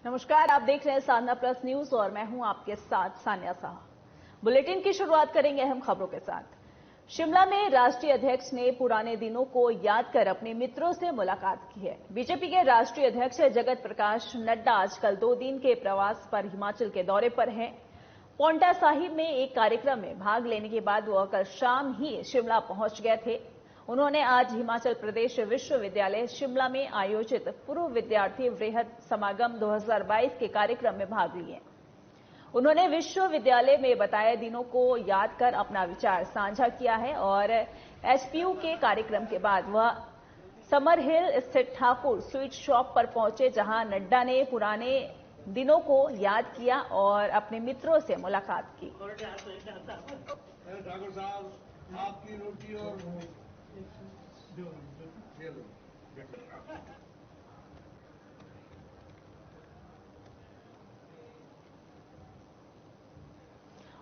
नमस्कार, आप देख रहे हैं साधना प्लस न्यूज और मैं हूं आपके साथ सान्या साहा। बुलेटिन की शुरुआत करेंगे अहम खबरों के साथ। शिमला में राष्ट्रीय अध्यक्ष ने पुराने दिनों को याद कर अपने मित्रों से मुलाकात की है। बीजेपी के राष्ट्रीय अध्यक्ष जगत प्रकाश नड्डा आजकल 2 दिन के प्रवास पर हिमाचल के दौरे पर हैं। पोंटा साहिब में एक कार्यक्रम में भाग लेने के बाद वह कल शाम ही शिमला पहुंच गए थे। उन्होंने आज हिमाचल प्रदेश विश्वविद्यालय शिमला में आयोजित पूर्व विद्यार्थी वृहद समागम 2022 के कार्यक्रम में भाग लिए। उन्होंने विश्वविद्यालय में बताए दिनों को याद कर अपना विचार साझा किया है और एसपीयू के कार्यक्रम के बाद वह समर हिल स्थित ठाकुर स्वीट शॉप पर पहुंचे, जहां नड्डा ने पुराने दिनों को याद किया और अपने मित्रों से मुलाकात की। ठाकुर साहब, आपकी रोटी और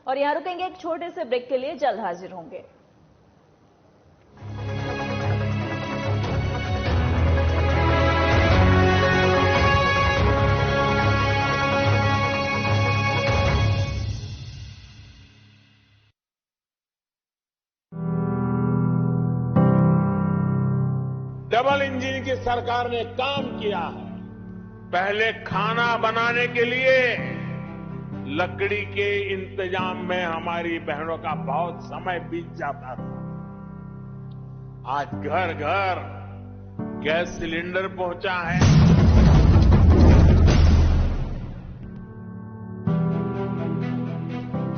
और यहां रुकेंगे एक छोटे से ब्रेक के लिए, जल्द हाजिर होंगे। डबल इंजन की सरकार ने काम किया है। पहले खाना बनाने के लिए लकड़ी के इंतजाम में हमारी बहनों का बहुत समय बीत जाता था। आज घर घर गैस सिलेंडर पहुंचा है।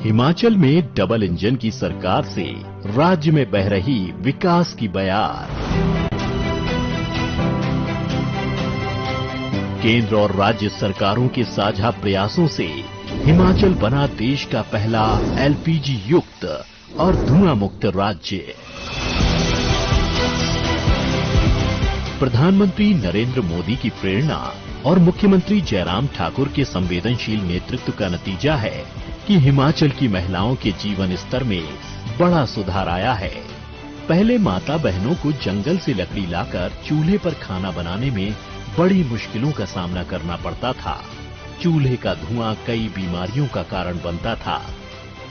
हिमाचल में डबल इंजन की सरकार से राज्य में बह रही विकास की बयार। केंद्र और राज्य सरकारों के साझा प्रयासों से हिमाचल बना देश का पहला एलपीजी युक्त और धुआं मुक्त राज्य। प्रधानमंत्री नरेंद्र मोदी की प्रेरणा और मुख्यमंत्री जयराम ठाकुर के संवेदनशील नेतृत्व का नतीजा है कि हिमाचल की महिलाओं के जीवन स्तर में बड़ा सुधार आया है। पहले माता बहनों को जंगल से लकड़ी लाकर चूल्हे पर खाना बनाने में बड़ी मुश्किलों का सामना करना पड़ता था। चूल्हे का धुआं कई बीमारियों का कारण बनता था,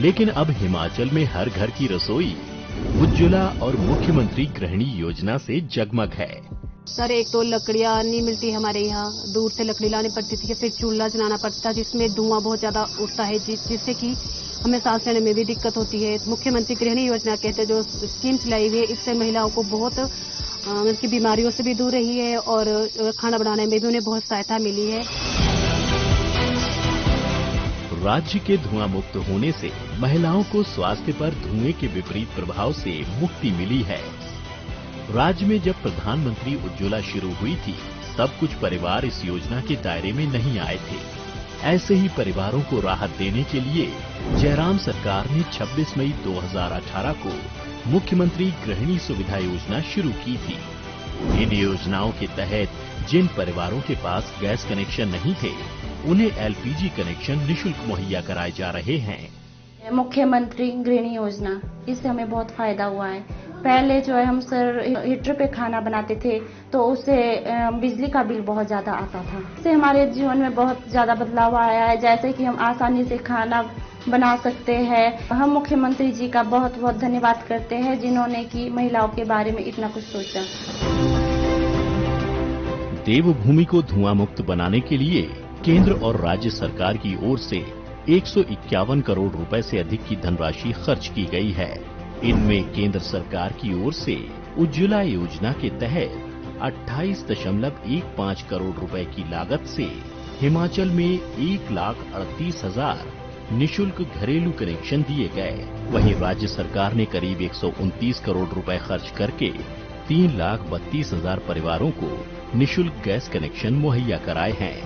लेकिन अब हिमाचल में हर घर की रसोई उज्ज्वला और मुख्यमंत्री गृहिणी योजना से जगमग है। सर, एक तो लकड़ियां नहीं मिलती हमारे यहाँ, दूर से लकड़ी लानी पड़ती थी, फिर चूल्हा जलाना पड़ता था जिसमें धुआं बहुत ज्यादा उठता है, जिससे कि हमें सांस लेने में भी दिक्कत होती है। मुख्यमंत्री गृहिणी योजना कहते जो स्कीम चलाई हुई है, इससे महिलाओं को बहुत उनकी बीमारियों से भी दूर रही है और खाना बनाने में भी उन्हें बहुत सहायता मिली है। राज्य के धुआं मुक्त होने से महिलाओं को स्वास्थ्य पर धुएं के विपरीत प्रभाव से मुक्ति मिली है। राज्य में जब प्रधानमंत्री उज्ज्वला शुरू हुई थी, तब कुछ परिवार इस योजना के दायरे में नहीं आए थे। ऐसे ही परिवारों को राहत देने के लिए जयराम सरकार ने 26 मई 2018 को मुख्यमंत्री गृहिणी सुविधा योजना शुरू की थी। इन योजनाओं के तहत जिन परिवारों के पास गैस कनेक्शन नहीं थे, उन्हें एलपीजी कनेक्शन निःशुल्क मुहैया कराए जा रहे हैं। मुख्यमंत्री गृहिणी योजना, इससे हमें बहुत फायदा हुआ है। पहले जो है हम सर हीटर पे खाना बनाते थे तो उससे बिजली का बिल बहुत ज्यादा आता था। इससे हमारे जीवन में बहुत ज्यादा बदलाव आया है, जैसे कि हम आसानी से खाना बना सकते हैं। हम मुख्यमंत्री जी का बहुत बहुत धन्यवाद करते हैं, जिन्होंने की महिलाओं के बारे में इतना कुछ सोचा। देवभूमि को धुआं मुक्त बनाने के लिए केंद्र और राज्य सरकार की ओर से 151 करोड़ रुपए से अधिक की धनराशि खर्च की गई है। इनमें केंद्र सरकार की ओर से उज्ज्वला योजना के तहत 28.15 करोड़ रुपए की लागत से हिमाचल में 1,38,000 निःशुल्क घरेलू कनेक्शन दिए गए। वहीं राज्य सरकार ने करीब 129 करोड़ रुपए खर्च करके 3,32,000 परिवारों को निःशुल्क गैस कनेक्शन मुहैया कराए हैं।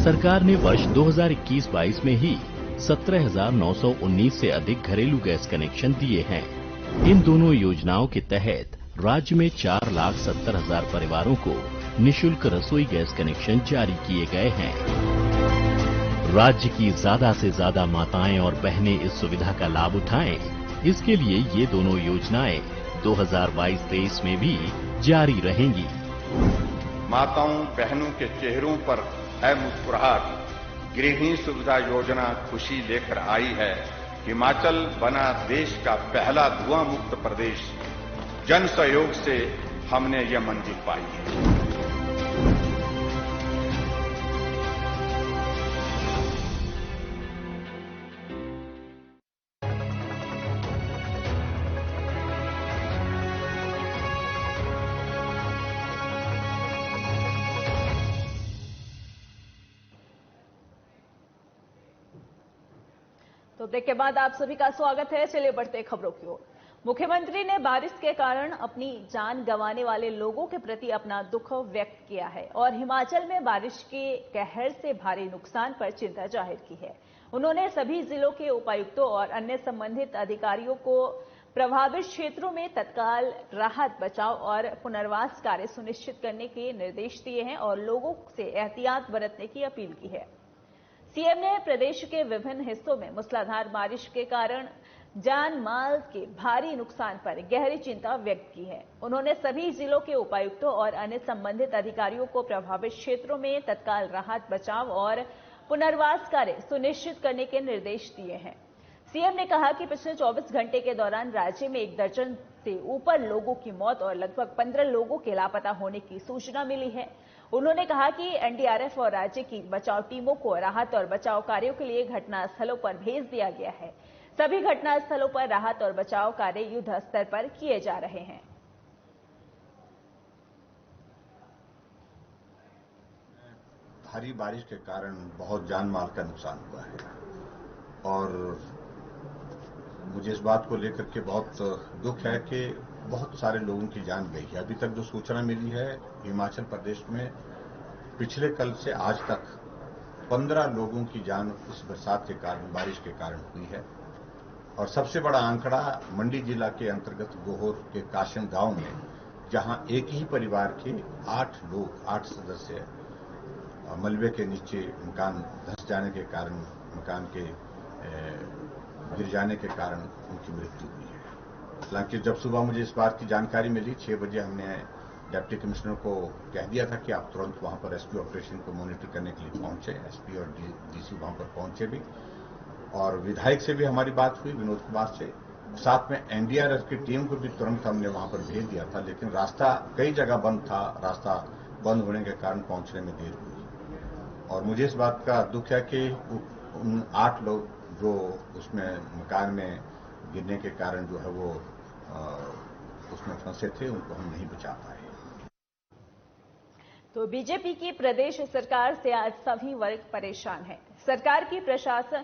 सरकार ने वर्ष 2021-22 में ही 17,919 से अधिक घरेलू गैस कनेक्शन दिए हैं। इन दोनों योजनाओं के तहत राज्य में 4,70,000 परिवारों को निःशुल्क रसोई गैस कनेक्शन जारी किए गए हैं। राज्य की ज्यादा से ज्यादा माताएं और बहनें इस सुविधा का लाभ उठाएं, इसके लिए ये दोनों योजनाएं 2022-23 में भी जारी रहेंगी। माताओं बहनों के चेहरों पर है मुस्कुराहट, गृहिणी सुविधा योजना खुशी लेकर आई है। हिमाचल बना देश का पहला धुआं मुक्त प्रदेश। जन सहयोग से हमने यह मंजिल पाई है। तो ब्रेक के बाद आप सभी का स्वागत है। चलिए बढ़ते खबरों की ओर। मुख्यमंत्री ने बारिश के कारण अपनी जान गंवाने वाले लोगों के प्रति अपना दुख व्यक्त किया है और हिमाचल में बारिश के कहर से भारी नुकसान पर चिंता जाहिर की है। उन्होंने सभी जिलों के उपायुक्तों और अन्य संबंधित अधिकारियों को प्रभावित क्षेत्रों में तत्काल राहत, बचाव और पुनर्वास कार्य सुनिश्चित करने के निर्देश दिए हैं और लोगों से एहतियात बरतने की अपील की है। सीएम ने प्रदेश के विभिन्न हिस्सों में मूसलाधार बारिश के कारण जान माल के भारी नुकसान पर गहरी चिंता व्यक्त की है। उन्होंने सभी जिलों के उपायुक्तों और अन्य संबंधित अधिकारियों को प्रभावित क्षेत्रों में तत्काल राहत, बचाव और पुनर्वास कार्य सुनिश्चित करने के निर्देश दिए हैं। सीएम ने कहा कि पिछले 24 घंटे के दौरान राज्य में 1 दर्जन से ऊपर लोगों की मौत और लगभग 15 लोगों के लापता होने की सूचना मिली है। उन्होंने कहा कि एनडीआरएफ और राज्य की बचाव टीमों को राहत और बचाव कार्यों के लिए घटनास्थलों पर भेज दिया गया है। सभी घटनास्थलों पर राहत और बचाव कार्य युद्ध स्तर पर किए जा रहे हैं। भारी बारिश के कारण बहुत जान माल का नुकसान हुआ है और मुझे इस बात को लेकर के बहुत दुख है कि बहुत सारे लोगों की जान गई है। अभी तक जो सूचना मिली है, हिमाचल प्रदेश में पिछले कल से आज तक 15 लोगों की जान इस बरसात के कारण, बारिश के कारण हुई है। और सबसे बड़ा आंकड़ा मंडी जिला के अंतर्गत गोहर के काशन गांव में, जहां एक ही परिवार के 8 सदस्य मलबे के नीचे मकान धंस जाने के कारण, मकान के गिर जाने के कारण उनकी मृत्यु हुई है। हालांकि जब सुबह मुझे इस बात की जानकारी मिली, 6 बजे हमने डिप्टी कमिश्नर को कह दिया था कि आप तुरंत वहां पर रेस्क्यू ऑपरेशन को मॉनिटर करने के लिए पहुंचे। एसपी और डीसी वहां पर पहुंचे भी और विधायक से भी हमारी बात हुई, विनोद कुमार से। साथ में एनडीआरएफ की टीम को भी तुरंत हमने वहां पर भेज दिया था, लेकिन रास्ता कई जगह बंद था। रास्ता बंद होने के कारण पहुंचने में देर हुई और मुझे इस बात का दुख है कि उन 8 लोग जो उसमें मकान में गिरने के कारण जो है वो उसमें फंसे थे, उनको हम नहीं बचा पाए। तो बीजेपी की प्रदेश सरकार से आज सभी वर्ग परेशान है। सरकार की प्रशासन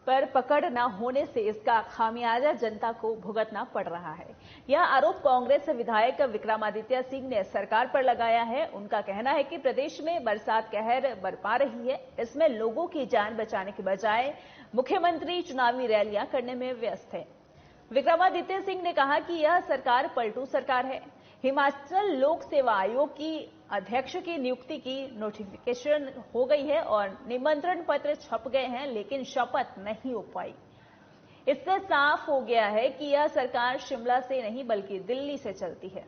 पर पकड़ न होने से इसका खामियाजा जनता को भुगतना पड़ रहा है। यह आरोप कांग्रेस विधायक विक्रमादित्य सिंह ने सरकार पर लगाया है। उनका कहना है कि प्रदेश में बरसात कहर बरपा रही है। इसमें लोगों की जान बचाने के बजाय मुख्यमंत्री चुनावी रैलियां करने में व्यस्त है। विक्रमादित्य सिंह ने कहा कि यह सरकार पलटू सरकार है। हिमाचल लोक सेवा आयोग की अध्यक्ष की नियुक्ति की नोटिफिकेशन हो गई है और निमंत्रण पत्र छप गए हैं, लेकिन शपथ नहीं हो पाई। इससे साफ हो गया है कि यह सरकार शिमला से नहीं बल्कि दिल्ली से चलती है।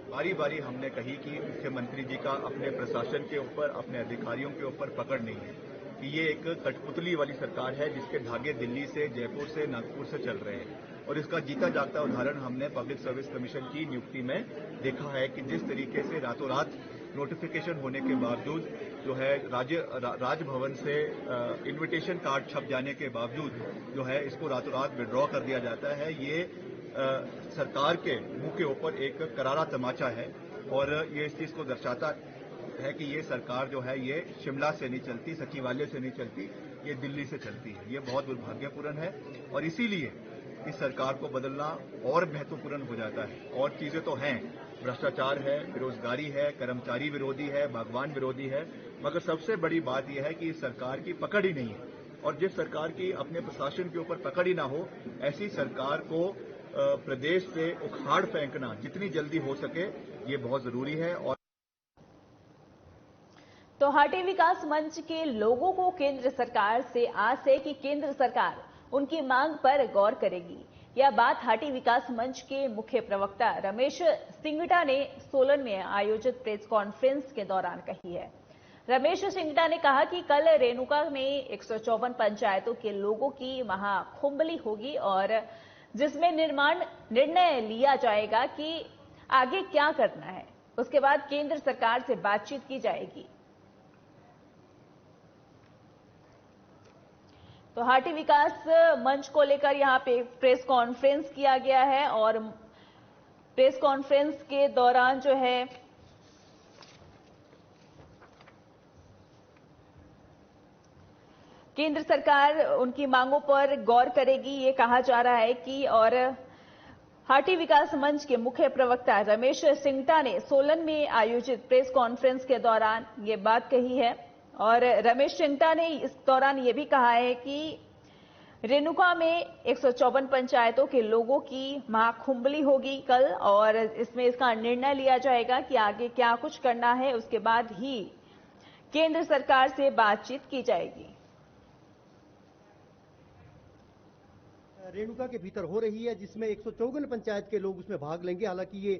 बारी बारी हमने कही कि मुख्यमंत्री जी का अपने प्रशासन के ऊपर, अपने अधिकारियों के ऊपर पकड़ नहीं है, कि ये एक कठपुतली वाली सरकार है जिसके धागे दिल्ली से, जयपुर से, नागपुर से चल रहे हैं। और इसका जीता जागता उदाहरण हमने पब्लिक सर्विस कमीशन की नियुक्ति में देखा है कि जिस तरीके से रातों रात नोटिफिकेशन होने के बावजूद जो है राजभवन से इन्विटेशन कार्ड छप जाने के बावजूद जो है इसको रातों रात विड्रॉ कर दिया जाता है। ये सरकार के मुंह के ऊपर एक करारा तमाचा है और ये इस चीज को दर्शाता है कि ये सरकार जो है ये शिमला से नहीं चलती, सचिवालय से नहीं चलती, ये दिल्ली से चलती है। ये बहुत दुर्भाग्यपूर्ण है और इसीलिए इस सरकार को बदलना और महत्वपूर्ण हो जाता है। और चीजें तो हैं, भ्रष्टाचार है, बेरोजगारी है, कर्मचारी विरोधी है, बागवान विरोधी है, मगर सबसे बड़ी बात यह है कि इस सरकार की पकड़ ही नहीं है। और जिस सरकार की अपने प्रशासन के ऊपर पकड़ ही ना हो, ऐसी सरकार को प्रदेश से उखाड़ फेंकना जितनी जल्दी हो सके ये बहुत जरूरी है। और तो हाटी विकास मंच के लोगों को केंद्र सरकार से आस है कि केंद्र सरकार उनकी मांग पर गौर करेगी। यह बात हाटी विकास मंच के मुख्य प्रवक्ता रमेश सिंगटा ने सोलन में आयोजित प्रेस कॉन्फ्रेंस के दौरान कही है। रमेश सिंगटा ने कहा कि कल रेणुका में 154 पंचायतों के लोगों की महाकुंभली होगी और जिसमें निर्णय लिया जाएगा कि आगे क्या करना है। उसके बाद केंद्र सरकार से बातचीत की जाएगी। तो हाटी विकास मंच को लेकर यहां पे प्रेस कॉन्फ्रेंस किया गया है और प्रेस कॉन्फ्रेंस के दौरान जो है केंद्र सरकार उनकी मांगों पर गौर करेगी, ये कहा जा रहा है कि और हाटी विकास मंच के मुख्य प्रवक्ता रमेश सिंगटा ने सोलन में आयोजित प्रेस कॉन्फ्रेंस के दौरान ये बात कही है। और रमेश सिंगटा ने इस दौरान ये भी कहा है कि रेणुका में 154 पंचायतों के लोगों की महाकुंभली होगी कल और इसमें इसका निर्णय लिया जाएगा कि आगे क्या कुछ करना है। उसके बाद ही केंद्र सरकार से बातचीत की जाएगी। रेणुका के भीतर हो रही है, जिसमें 154 पंचायत के लोग उसमें भाग लेंगे। हालांकि ये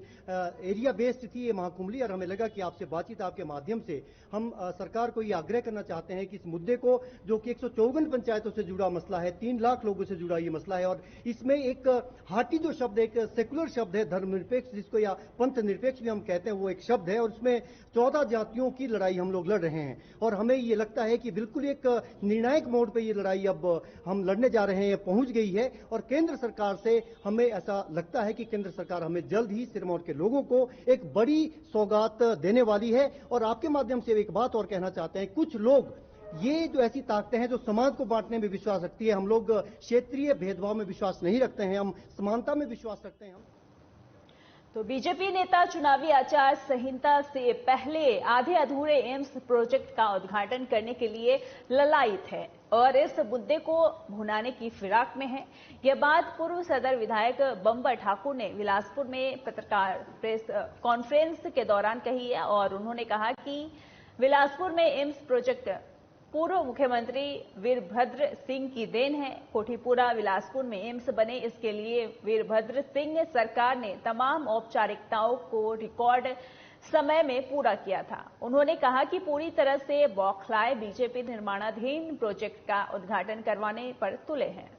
एरिया बेस्ड थी ये महाकुंभली, और हमें लगा कि आपसे बातचीत आपके माध्यम से हम सरकार को ये आग्रह करना चाहते हैं कि इस मुद्दे को, जो कि 154 पंचायतों से जुड़ा मसला है, 3 लाख लोगों से जुड़ा ये मसला है, और इसमें एक हाटी जो शब्द एक सेकुलर शब्द है, धर्मनिरपेक्ष जिसको या पंथ निरपेक्ष भी हम कहते हैं, वो एक शब्द है, और उसमें 14 जातियों की लड़ाई हम लोग लड़ रहे हैं। और हमें ये लगता है कि बिल्कुल एक निर्णायक मोड़ पर ये लड़ाई अब हम लड़ने जा रहे हैं, पहुंच गई है। और केंद्र सरकार से हमें ऐसा लगता है कि केंद्र सरकार हमें जल्द ही सिरमौर के लोगों को एक बड़ी सौगात देने वाली है। और आपके माध्यम से एक बात और कहना चाहते हैं, कुछ लोग ये जो ऐसी ताकतें हैं जो समाज को बांटने में विश्वास रखती है, हम लोग क्षेत्रीय भेदभाव में विश्वास नहीं रखते हैं, हम समानता में विश्वास रखते हैं। तो बीजेपी नेता चुनावी आचार संहिता से पहले आधे अधूरे एम्स प्रोजेक्ट का उद्घाटन करने के लिए ललायित है और इस मुद्दे को भुनाने की फिराक में है। यह बात पूर्व सदर विधायक बंबर ठाकुर ने बिलासपुर में पत्रकार प्रेस कॉन्फ्रेंस के दौरान कही है और उन्होंने कहा कि बिलासपुर में एम्स प्रोजेक्ट पूर्व मुख्यमंत्री वीरभद्र सिंह की देन है। कोठीपुरा बिलासपुर में एम्स बने, इसके लिए वीरभद्र सिंह सरकार ने तमाम औपचारिकताओं को रिकॉर्ड समय में पूरा किया था। उन्होंने कहा कि पूरी तरह से बौखलाए बीजेपी निर्माणाधीन प्रोजेक्ट का उद्घाटन करवाने पर तुले हैं।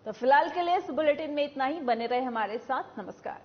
तो फिलहाल के लिए इस बुलेटिन में इतना ही। बने रहे हमारे साथ। नमस्कार।